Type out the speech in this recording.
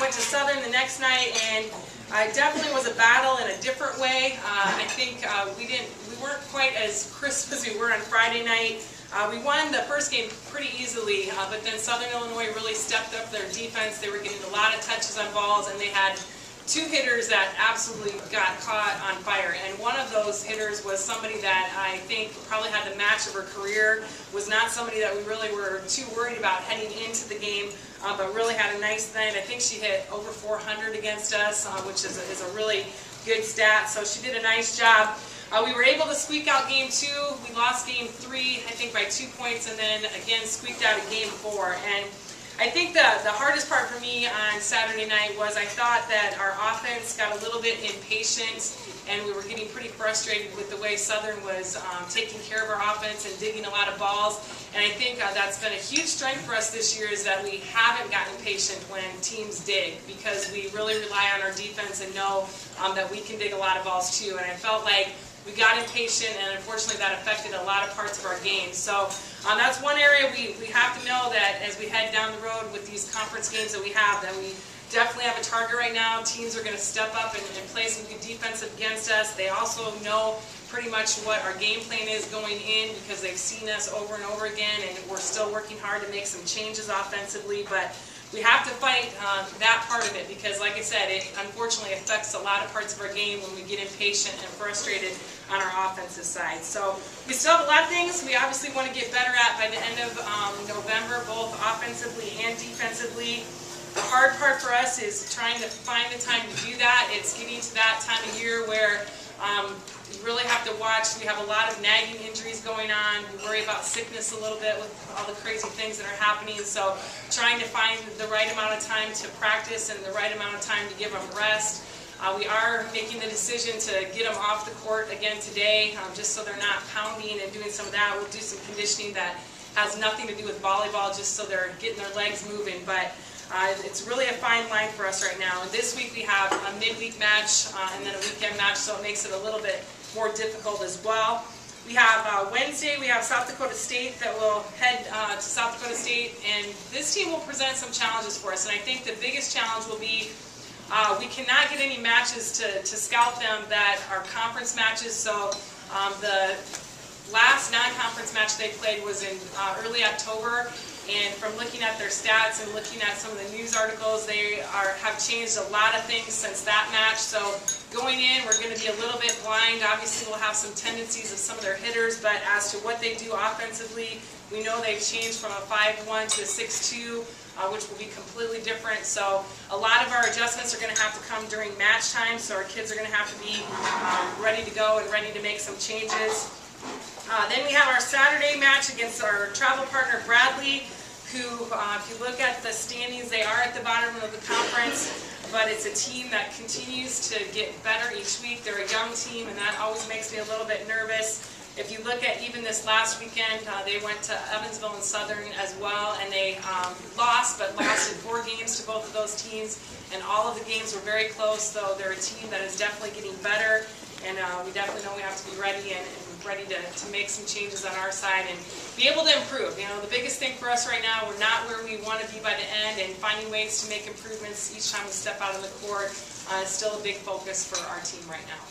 went to Southern the next night, and it definitely was a battle in a different way. I think we weren't quite as crisp as we were on Friday night. We won the first game pretty easily, but then Southern Illinois really stepped up their defense. They were getting a lot of touches on balls, and they had two hitters that absolutely got caught on fire. And one of those hitters was somebody that I think probably had the match of her career, was not somebody that we really were too worried about heading into the game, but really had a nice night. I think she hit over 400 against us, which is a really good stat, so she did a nice job. We were able to squeak out game 2. We lost game 3, I think by 2 points, and then again squeaked out in game 4. And I think the hardest part for me on Saturday night was I thought that our offense got a little bit impatient, and we were getting pretty frustrated with the way Southern was taking care of our offense and digging a lot of balls. And I think that's been a huge strength for us this year, is that we haven't gotten impatient when teams dig, because we really rely on our defense and know that we can dig a lot of balls too. And I felt like we got impatient, and unfortunately that affected a lot of parts of our game. So that's one area we have to know, that as we head down the road with these conference games that we have, that we definitely have a target right now. Teams are going to step up and play some good defense against us. They also know pretty much what our game plan is going in, because they've seen us over and over again, and we're still working hard to make some changes offensively. But we have to fight that part of it, because like I said, it unfortunately affects a lot of parts of our game when we get impatient and frustrated on our offensive side. So we still have a lot of things we obviously want to get better at by the end of November, both offensively and defensively. The hard part for us is trying to find the time to do that. It's getting to that time of year where you really have to watch. We have a lot of nagging injuries going on. We worry about sickness a little bit with all the crazy things that are happening. So trying to find the right amount of time to practice and the right amount of time to give them rest. We are making the decision to get them off the court again today, just so they're not pounding and doing some of that. We'll do some conditioning that has nothing to do with volleyball, just so they're getting their legs moving. But it's really a fine line for us right now. This week we have a midweek match and then a weekend match, so it makes it a little bit more difficult as well. We have Wednesday, we have South Dakota State that will head to South Dakota State, and this team will present some challenges for us. And I think the biggest challenge will be we cannot get any matches to scout them that are conference matches. So the last non-conference match they played was in early October. And from looking at their stats and looking at some of the news articles, they have changed a lot of things since that match. So going in, we're going to be a little bit blind. Obviously, we'll have some tendencies of some of their hitters, but as to what they do offensively, we know they've changed from a 5-1 to a 6-2, which will be completely different. So a lot of our adjustments are going to have to come during match time, so our kids are going to have to be ready to go and ready to make some changes. Then we have our Saturday match against our travel partner Bradley, who, if you look at the standings, they are at the bottom of the conference, but it's a team that continues to get better each week. They're a young team, and that always makes me a little bit nervous. If you look at even this last weekend, they went to Evansville and Southern as well, and they lost, but lasted 4 games to both of those teams, and all of the games were very close. So they're a team that is definitely getting better, and we definitely know we have to be ready and ready to make some changes on our side and be able to improve. You know, the biggest thing for us right now, we're not where we want to be by the end, and finding ways to make improvements each time we step out on the court is still a big focus for our team right now.